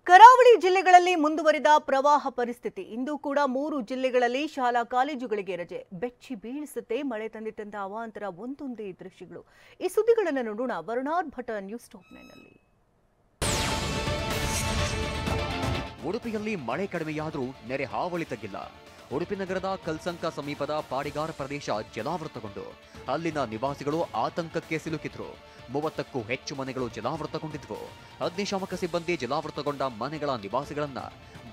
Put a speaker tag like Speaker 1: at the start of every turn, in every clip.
Speaker 1: ಕರಾವಳಿ ಜಿಲ್ಲೆಗಳಲ್ಲಿ ಮುಂದುವರಿದ ಪ್ರವಾಹ ಪರಿಸ್ಥಿತಿ. ಇಂದು ಕೂಡ 3 ಜಿಲ್ಲೆಗಳಲ್ಲಿ ಶಾಲಾ ಕಾಲೇಜುಗಳಿಗೆ ರಜೆ. ಬೆಚ್ಚಿ ಬೀಳಿಸುತ್ತೆ ಮಳೆ ತಂದಿಟ್ಟಂತ ಅವಾಂತರ ಒಂದೊಂದೇ ದೃಶ್ಯಗಳು. ಈ ಸುದ್ದಿಗಳನ್ನು ನೋಡೋಣ ವರುಣಾರ್ ಭಟ ನ್ಯೂಸ್ ಟಾಪ್ 9 ನಲ್ಲಿ.
Speaker 2: ಉಡುಪಿಯಲ್ಲಿ ಮಳೆ ಕಡಿಮೆಯಾದರೂ ನೆರೆ ಹಾವಳಿ ತಗ್ಗಿಲ್ಲ. ಉಡುಪಿ ನಗರದ ಕಲ್ಸಂಕ ಸಮೀಪದ ಪಾಡಿಗಾರ ಪ್ರದೇಶ ಜಲಾವೃತಗೊಂಡು ಅಲ್ಲಿನ ನಿವಾಸಿಗಳು ಆತಂಕಕ್ಕೆ ಸಿಲುಕಿದ್ರು. 30ಕ್ಕೂ ಹೆಚ್ಚು ಮನೆಗಳು ಜಲಾವೃತಗೊಂಡಿದ್ವು. ಅಗ್ನಿಶಾಮಕ ಸಿಬ್ಬಂದಿ ಜಲಾವೃತಗೊಂಡ ಮನೆಗಳ ನಿವಾಸಿಗಳನ್ನ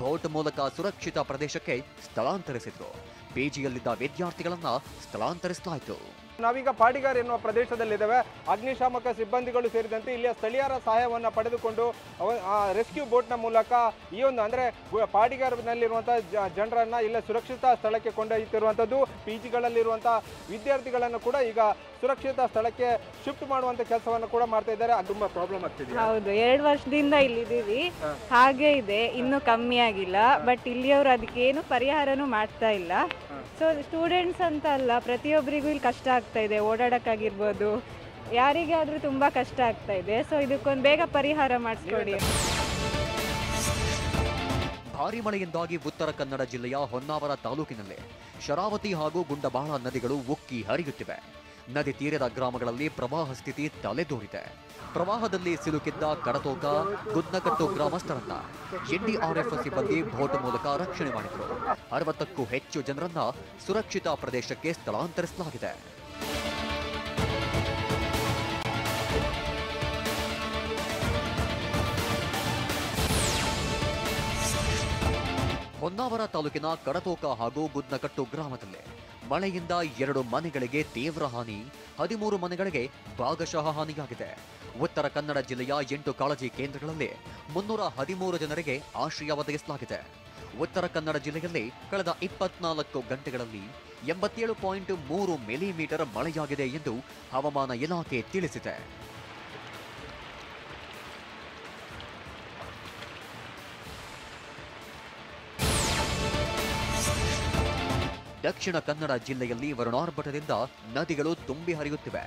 Speaker 2: ಬೋಟ್ ಮೂಲಕ ಸುರಕ್ಷಿತ ಪ್ರದೇಶಕ್ಕೆ ಸ್ಥಳಾಂತರಿಸಿದ್ರು. ಪಿಜಿಯಲ್ಲಿದ್ದ ವಿದ್ಯಾರ್ಥಿಗಳನ್ನ ಸ್ಥಳಾಂತರಿಸಲಾಯಿತು.
Speaker 3: ನಾವೀಗ ಪಾಡಿಗಾರ್ ಎನ್ನುವ ಪ್ರದೇಶದಲ್ಲಿದ್ದೇವೆ. ಅಗ್ನಿಶಾಮಕ ಸಿಬ್ಬಂದಿಗಳು ಸೇರಿದಂತೆ ಇಲ್ಲಿಯ ಸ್ಥಳೀಯರ ಸಹಾಯವನ್ನು ಪಡೆದುಕೊಂಡು ರೆಸ್ಕ್ಯೂ ಬೋಟ್ನ ಮೂಲಕ ಈ ಒಂದು ಅಂದರೆ ಪಾಡಿಗಾರ್ನಲ್ಲಿರುವಂತಹ ಜನರನ್ನ ಇಲ್ಲ ಸುರಕ್ಷಿತ ಸ್ಥಳಕ್ಕೆ ಕೊಂಡೊಯ್ಯುತ್ತಿರುವಂಥದ್ದು. ಪಿಜಿಗಳಲ್ಲಿರುವಂಥ ವಿದ್ಯಾರ್ಥಿಗಳನ್ನು ಕೂಡ ಈಗ ಸುರಕ್ಷಿತ ಸ್ಥಳಕ್ಕೆ ಶಿಫ್ಟ್ ಮಾಡುವಂತ ಕೆಲಸವನ್ನು ಕೂಡ ಮಾಡ್ತಾ ಇದ್ದಾರೆ. ಅದು ತುಂಬಾ ಪ್ರಾಬ್ಲಮ್ ಆಗ್ತಿದೆ.
Speaker 4: ಹೌದು, 2 ವರ್ಷದಿಂದ ಇಲ್ಲಿದ್ದೀವಿ, ಹಾಗೆ ಇದೆ, ಇನ್ನೂ ಕಮ್ಮಿ ಆಗಿಲ್ಲ. ಬಟ್ ಇಲ್ಲಿಯವರು ಅದಕ್ಕೆ ಏನು ಪರಿಹಾರನೂ ಮಾಡ್ತಾ ಇಲ್ಲ. ಸೊ ಸ್ಟೂಡೆಂಟ್ಸ್ ಅಂತ ಅಲ್ಲ, ಪ್ರತಿಯೊಬ್ಬರಿಗೂ ಇಲ್ಲಿ ಕಷ್ಟ ಆಗ್ತಾ ಇದೆ. ಓಡಾಡಕ್ಕಾಗಿರ್ಬೋದು, ಯಾರಿಗಾದ್ರೂ ತುಂಬಾ ಕಷ್ಟ ಆಗ್ತಾ ಇದೆ. ಸೊ ಇದಕ್ಕೊಂದು ಬೇಗ ಪರಿಹಾರ ಮಾಡಿಸ್ಕೊಡಿ.
Speaker 2: ಭಾರಿ ಮಳೆಯಿಂದಾಗಿ ಉತ್ತರ ಕನ್ನಡ ಜಿಲ್ಲೆಯ ಹೊನ್ನಾವರ ತಾಲೂಕಿನಲ್ಲಿ ಶರಾವತಿ ಹಾಗೂ ಗುಂಡಬಾಳ ನದಿಗಳು ಉಕ್ಕಿ ಹರಿಯುತ್ತಿವೆ. ನದಿ ತೀರದ ಗ್ರಾಮಗಳಲ್ಲಿ ಪ್ರವಾಹ ಸ್ಥಿತಿ ತಲೆದೋರಿದೆ. ಪ್ರವಾಹದಲ್ಲಿ ಸಿಲುಕಿದ್ದ ಕಡತೋಕ, ಗುದ್ನಕಟ್ಟು ಗ್ರಾಮಸ್ಥರನ್ನ ಎನ್ಡಿಆರ್ಎಫ್ ಸಿಬ್ಬಂದಿ ಬೋಟ್ ಮೂಲಕ ರಕ್ಷಣೆ ಮಾಡಿದರು. 60ಕ್ಕೂ ಹೆಚ್ಚು ಜನರನ್ನ ಸುರಕ್ಷಿತ ಪ್ರದೇಶಕ್ಕೆ ಸ್ಥಳಾಂತರಿಸಲಾಗಿದೆ. ಹೊನ್ನಾವರ ತಾಲೂಕಿನ ಕಡತೋಕ ಹಾಗೂ ಗುದ್ನಕಟ್ಟು ಗ್ರಾಮದಲ್ಲಿ ಮಳೆಯಿಂದ 2 ಮನೆಗಳಿಗೆ ತೀವ್ರ ಹಾನಿ, 13 ಮನೆಗಳಿಗೆ ಭಾಗಶಃ ಹಾನಿಯಾಗಿದೆ. ಉತ್ತರ ಕನ್ನಡ ಜಿಲ್ಲೆಯ 8 ಕಾಳಜಿ ಕೇಂದ್ರಗಳಲ್ಲಿ 313 ಜನರಿಗೆ ಆಶ್ರಯ ಒದಗಿಸಲಾಗಿದೆ. ಉತ್ತರ ಕನ್ನಡ ಜಿಲ್ಲೆಯಲ್ಲಿ ಕಳೆದ 24 ಗಂಟೆಗಳಲ್ಲಿ 87.3 ಮಿಲಿಮೀಟರ್ ಮಳೆಯಾಗಿದೆ ಎಂದು ಹವಾಮಾನ ಇಲಾಖೆ ತಿಳಿಸಿದೆ. ದಕ್ಷಿಣ ಕನ್ನಡ ಜಿಲ್ಲೆಯಲ್ಲಿ ವರುಣಾರ್ಭಟದಿಂದ ನದಿಗಳು ತುಂಬಿ ಹರಿಯುತ್ತಿವೆ.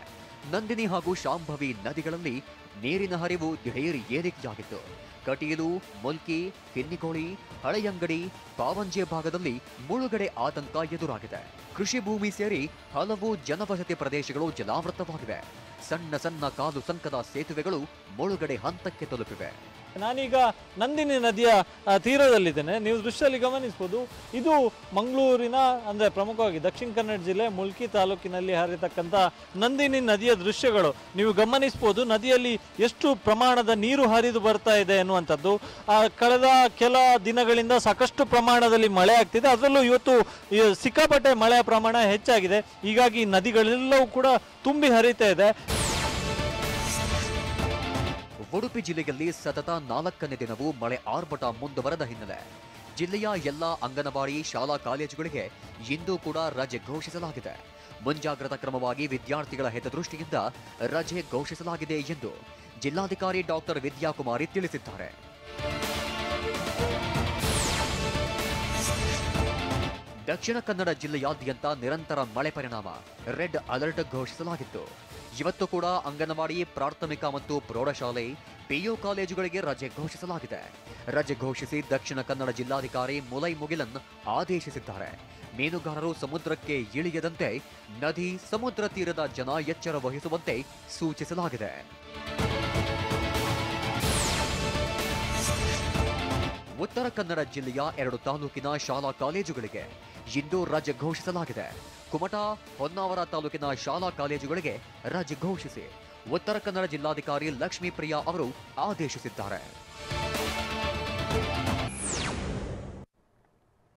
Speaker 2: ನಂದಿನಿ ಹಾಗೂ ಶಾಂಭವಿ ನದಿಗಳಲ್ಲಿ ನೀರಿನ ಹರಿವು ದಿಢೀರ್ ಏರಿಕೆಯಾಗಿತ್ತು. ಕಟೀಲು, ಮುಲ್ಕಿ, ಕಿನ್ನಿಗೋಳಿ, ಹಳೆಯಂಗಡಿ, ಪಾವಂಜೆ ಭಾಗದಲ್ಲಿ ಮುಳುಗಡೆ ಆತಂಕ ಎದುರಾಗಿದೆ. ಕೃಷಿ ಭೂಮಿ ಸೇರಿ ಹಲವು ಜನವಸತಿ ಪ್ರದೇಶಗಳು ಜಲಾವೃತವಾಗಿವೆ. ಸಣ್ಣ ಸಣ್ಣ ಕಾಲು ಸಂಕದ ಸೇತುವೆಗಳು ಮುಳುಗಡೆ ಹಂತಕ್ಕೆ ತಲುಪಿವೆ.
Speaker 5: ನಾನೀಗ ನಂದಿನಿ ನದಿಯ ತೀರದಲ್ಲಿದ್ದೇನೆ. ನೀವು ದೃಶ್ಯದಲ್ಲಿ ಗಮನಿಸಬಹುದು, ಇದು ಮಂಗಳೂರಿನ ಅಂದರೆ ಪ್ರಮುಖವಾಗಿ ದಕ್ಷಿಣ ಕನ್ನಡ ಜಿಲ್ಲೆ ಮುಲ್ಕಿ ತಾಲೂಕಿನಲ್ಲಿ ಹರಿತಕ್ಕಂಥ ನಂದಿನಿ ನದಿಯ ದೃಶ್ಯಗಳು ನೀವು ಗಮನಿಸಬಹುದು. ನದಿಯಲ್ಲಿ ಎಷ್ಟು ಪ್ರಮಾಣದ ನೀರು ಹರಿದು ಬರ್ತಾ ಇದೆ ಎನ್ನುವಂಥದ್ದು. ಕಳೆದ ಕೆಲ ದಿನಗಳಿಂದ ಸಾಕಷ್ಟು ಪ್ರಮಾಣದಲ್ಲಿ ಮಳೆ ಆಗ್ತಿದೆ. ಅದರಲ್ಲೂ ಇವತ್ತು ಸಿಕ್ಕಾಪಟ್ಟೆ ಮಳೆಯ ಪ್ರಮಾಣ ಹೆಚ್ಚಾಗಿದೆ. ಹೀಗಾಗಿ ನದಿಗಳೆಲ್ಲವೂ ಕೂಡ ತುಂಬಿ ಹರಿತಾ ಇದೆ.
Speaker 2: ಉಡುಪಿ ಜಿಲ್ಲೆಯಲ್ಲಿ ಸತತ 4ನೇ ದಿನವೂ ಮಳೆ ಆರ್ಭಟ ಮುಂದುವರೆದ ಹಿನ್ನೆಲೆ ಜಿಲ್ಲೆಯ ಎಲ್ಲಾ ಅಂಗನವಾಡಿ ಶಾಲಾ ಕಾಲೇಜುಗಳಿಗೆ ಇಂದು ಕೂಡ ರಜೆ ಘೋಷಿಸಲಾಗಿದೆ. ಮುಂಜಾಗ್ರತಾ ಕ್ರಮವಾಗಿ ವಿದ್ಯಾರ್ಥಿಗಳ ಹಿತದೃಷ್ಟಿಯಿಂದ ರಜೆ ಘೋಷಿಸಲಾಗಿದೆ ಎಂದು ಜಿಲ್ಲಾಧಿಕಾರಿ ಡಾಕ್ಟರ್ ವಿದ್ಯಾಕುಮಾರಿ ತಿಳಿಸಿದ್ದಾರೆ. ದಕ್ಷಿಣ ಕನ್ನಡ ಜಿಲ್ಲೆಯಾದ್ಯಂತ ನಿರಂತರ ಮಳೆ ಪರಿಣಾಮ ರೆಡ್ ಅಲರ್ಟ್ ಘೋಷಿಸಲಾಗಿತ್ತು. ಇವತ್ತು ಕೂಡ ಅಂಗನವಾಡಿ, ಪ್ರಾಥಮಿಕ ಮತ್ತು ಪ್ರೌಢಶಾಲೆ, ಪಿಯು ಕಾಲೇಜುಗಳಿಗೆ ರಜೆ ಘೋಷಿಸಲಾಗಿದೆ. ರಜೆ ಘೋಷಿಸಿ ದಕ್ಷಿಣ ಕನ್ನಡ ಜಿಲ್ಲಾಧಿಕಾರಿ ಮುಲೈ ಮುಗಿಲನ್ ಆದೇಶಿಸಿದ್ದಾರೆ. ಮೀನುಗಾರರು ಸಮುದ್ರಕ್ಕೆ ಇಳಿಯದಂತೆ ನದಿ, ಸಮುದ್ರ ತೀರದ ಜನ ಎಚ್ಚರ ವಹಿಸುವಂತೆ ಸೂಚಿಸಲಾಗಿದೆ. ಉತ್ತರ ಕನ್ನಡ ಜಿಲ್ಲೆಯ 2 ತಾಲೂಕಿನ ಶಾಲಾ ಕಾಲೇಜುಗಳಿಗೆ ಇಂದು ರಜೆ ಘೋಷಿಸಲಾಗಿದೆ. ಕುಮಟಾ, ಹೊನ್ನಾವರ ತಾಲೂಕಿನ ಶಾಲಾ ಕಾಲೇಜುಗಳಿಗೆ ರಜೆ ಘೋಷಿಸಿ ಉತ್ತರ ಕನ್ನಡ ಜಿಲ್ಲಾಧಿಕಾರಿ ಲಕ್ಷ್ಮೀ ಪ್ರಿಯಾ ಅವರು ಆದೇಶಿಸಿದ್ದಾರೆ.